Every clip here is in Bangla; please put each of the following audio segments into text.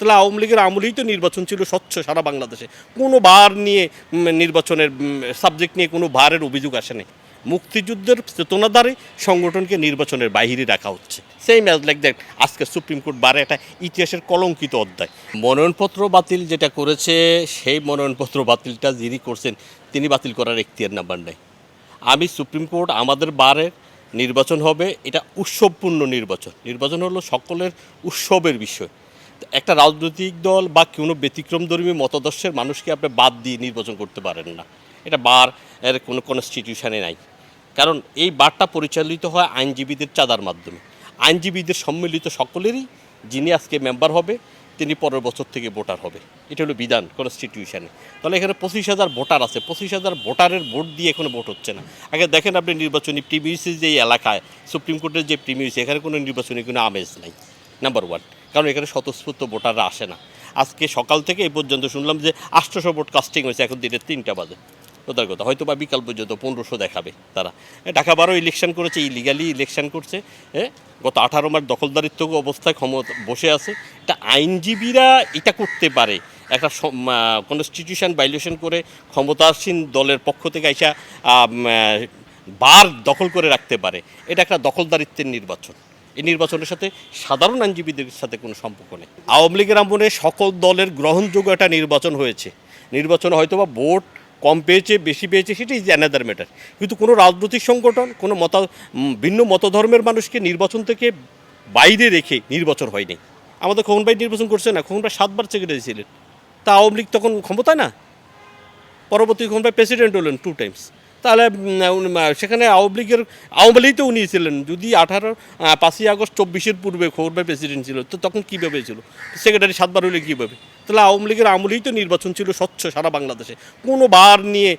তাহলে আওয়ামী লীগের আমলেই তো নির্বাচন ছিল স্বচ্ছ সারা বাংলাদেশে, কোনো বার নিয়ে নির্বাচনের সাবজেক্ট নিয়ে কোনো বারের অভিযোগ আসেনি। মুক্তিযুদ্ধের চেতনাধারী সংগঠনকে নির্বাচনের বাইরে রাখা হচ্ছে। সেই ম্যাচ লাইক দ্যাট আজকে সুপ্রিম কোর্ট বারে একটা ইতিহাসের কলঙ্কিত অধ্যায়। মনোনয়নপত্র বাতিল যেটা করেছে, সেই মনোনয়নপত্র বাতিলটা যিনি করছেন তিনি বাতিল করার এখতিয়ার নাম্বার নেই। আমি সুপ্রিম কোর্ট আমাদের বারের নির্বাচন হবে, এটা উৎসবপূর্ণ নির্বাচন। নির্বাচন হলো সকলের উৎসবের বিষয়। একটা রাজনৈতিক দল বা কোনো ব্যতিক্রমধর্মী মতাদর্শের মানুষকে আপনি বাদ দিয়ে নির্বাচন করতে পারেন না। এটা বার এর কোনো কনস্টিটিউশনে নাই। কারণ এই বারটা পরিচালিত হয় আইনজীবীদের চাঁদার মাধ্যমে। আইনজীবীদের সম্মিলিত সকলেরই যিনি আজকে মেম্বার হবে তিনি পরের বছর থেকে ভোটার হবে। এটা হলো বিধান কনস্টিটিউশনে। তাহলে এখানে 25,000 ভোটার আছে, 25,000 ভোটারের ভোট দিয়ে এখনো ভোট হচ্ছে না। আগে দেখেন আপনি নির্বাচনী প্রিমিসেস যে এলাকায় সুপ্রিম কোর্টের যে প্রিমিস, এখানে কোনো নির্বাচনী কোনো আমেজ নাই, নাম্বার ওয়ান। কারণ এখানে স্বতঃস্ফূর্ত ভোটাররা আসে না। আজকে সকাল থেকে এই পর্যন্ত শুনলাম যে 800 ভোট কাস্টিং হয়েছে, এখন দিনের 3টা বাজে। ওদের কথা হয়তো বা বিকাল পর্যন্ত 1500 দেখাবে তারা। ঢাকা বারো ইলেকশন করেছে, ইলিগালি ইলেকশন করছে। গত 18 মাস দখলদারিত্ব অবস্থায় ক্ষমতা বসে আছে। এটা আইনজীবীরা এটা করতে পারে, একটা কনস্টিটিউশন ভাইলেশন করে ক্ষমতাসীন দলের পক্ষ থেকে আইসা বার দখল করে রাখতে পারে। এটা একটা দখলদারিত্বের নির্বাচন। এই নির্বাচনের সাথে সাধারণ আইনজীবীদের সাথে কোনো সম্পর্ক নেই। আওয়ামী লীগের আমলে সকল দলের গ্রহণযোগ্য একটা নির্বাচন হয়েছে। নির্বাচনে হয়তো বা ভোট কম পেয়েছে বেশি পেয়েছে সেটা ইজ অ্যানাদার ম্যাটার, কিন্তু কোনো রাজনৈতিক সংগঠন কোনো ভিন্ন মতধর্মের মানুষকে নির্বাচন থেকে বাইরে রেখে নির্বাচন হয়নি। আমাদের খোকন ভাই নির্বাচন করছে না, খোকন ভাই 7বার সেক্রেটারি ছিলেন, তা আওয়ামী লীগ তখন ক্ষমতায় না। পরবর্তী খোকন ভাই প্রেসিডেন্ট হলেন 2 টাইমস। তাহলে সেখানে আওয়ামী লীগ তো উনি ছিলেন। যদি 5ই আগস্ট 24-এর পূর্বে খোকন ভাই প্রেসিডেন্ট ছিল, তো তখন কীভাবে ছিল সেক্রেটারি 7বার হলে কীভাবে? তাহলে আওয়ামী লীগের আমলেই তো নির্বাচন ছিল স্বচ্ছ সারা বাংলাদেশে, কোনো বার নিয়ে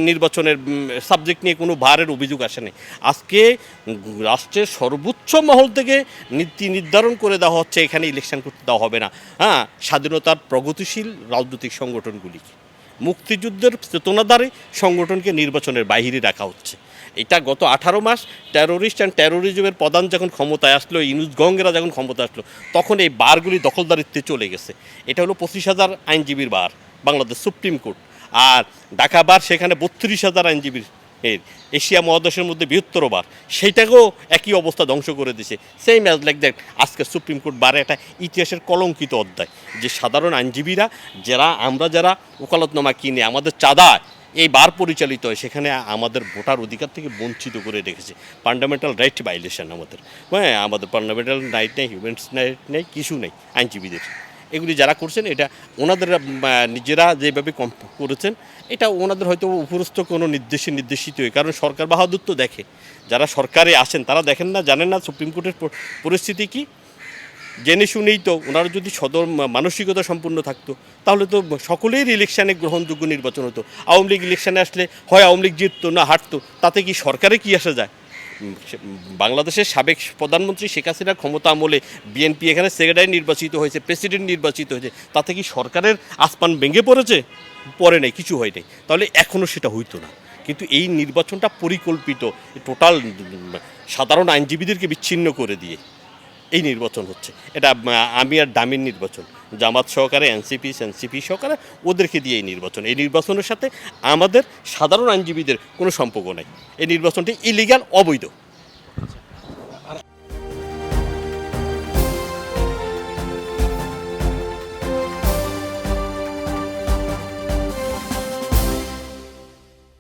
নির্বাচনের সাবজেক্ট নিয়ে কোনো বারের অভিযোগ আসেনি। আজকে রাষ্ট্রের সর্বোচ্চ মহল থেকে নীতি নির্ধারণ করে দেওয়া হচ্ছে এখানে ইলেকশন করতে দেওয়া হবে না। স্বাধীনতার প্রগতিশীল রাজনৈতিক সংগঠনগুলিকে, মুক্তিযুদ্ধের চেতনাধারী সংগঠনকে নির্বাচনের বাইরে রাখা হচ্ছে। এটা গত 18 মাস টেরোরিস্ট অ্যান্ড টেরোরিজমের প্রধান যখন ক্ষমতায় আসলো, ইউনুস গঙ্গেরা যখন ক্ষমতা আসলো, তখন এই বারগুলি দখলদারিত্বে চলে গেছে। এটা হলো 25,000 আইনজীবীর বার বাংলাদেশ সুপ্রিম কোর্ট, আর ঢাকা বার সেখানে 32,000 আইনজীবীর এশিয়া মহাদেশের মধ্যে বৃহত্তর বার, সেইটাকেও একই অবস্থা ধ্বংস করে দিছে। সেই ম্যাচ লাইক দ্যাট আজকে সুপ্রিম কোর্ট বারে একটা ইতিহাসের কলঙ্কিত অধ্যায়, যে সাধারণ আইনজীবীরা আমরা যারা ওকালতনামা কিনে আমাদের চাঁদা এই বার পরিচালিত হয়, সেখানে আমাদের ভোটার অধিকার থেকে বঞ্চিত করে রেখেছে। ফান্ডামেন্টাল রাইট ভাইলেশন আমাদের ফান্ডামেন্টাল রাইট নেই, হিউম্যান রাইট নেই, কিছু নেই আইনজীবীদের। এগুলি যারা করছেন এটা ওনাদের নিজেরা যেভাবে করেছেন, এটা ওনাদের হয়তো উপরস্থ কোনো নির্দেশিত হয়। কারণ সরকার বাহাদুর তো দেখে, যারা সরকারে আসেন তারা দেখেন না, জানেন না সুপ্রিম কোর্টের পরিস্থিতি কী। জেনে শুনেই তো ওনারা যদি মানসিকতা সম্পূর্ণ থাকতো, তাহলে তো সকলের ইলেকশানে গ্রহণযোগ্য নির্বাচন হতো। আওয়ামী লীগ ইলেকশানে আসলে হয় আওয়ামী লীগ জিততো না হারতো, তাতে কি সরকারে কি আসা যায়? বাংলাদেশের সাবেক প্রধানমন্ত্রী শেখ হাসিনার ক্ষমতা আমলে বিএনপি এখানে সেক্রেটারি নির্বাচিত হয়েছে, প্রেসিডেন্ট নির্বাচিত হয়েছে, তাতে কি সরকারের আসমান ভেঙে পড়েছে? পড়ে নেই, কিছু হয় নাই। তাহলে এখনও সেটা হইতো না। কিন্তু এই নির্বাচনটা পরিকল্পিত, টোটাল সাধারণ আইনজীবীদেরকে বিচ্ছিন্ন করে দিয়ে এই নির্বাচন হচ্ছে। এটা আমি আর দামির নির্বাচন, জামাত সহকারে এনসিপি সহকারে ওদেরকে দিয়ে এই নির্বাচনের সাথে আমাদের সাধারণ আইনজীবীদের কোনো সম্পর্ক নেই। এই নির্বাচনটি ইলিগাল, অবৈধ।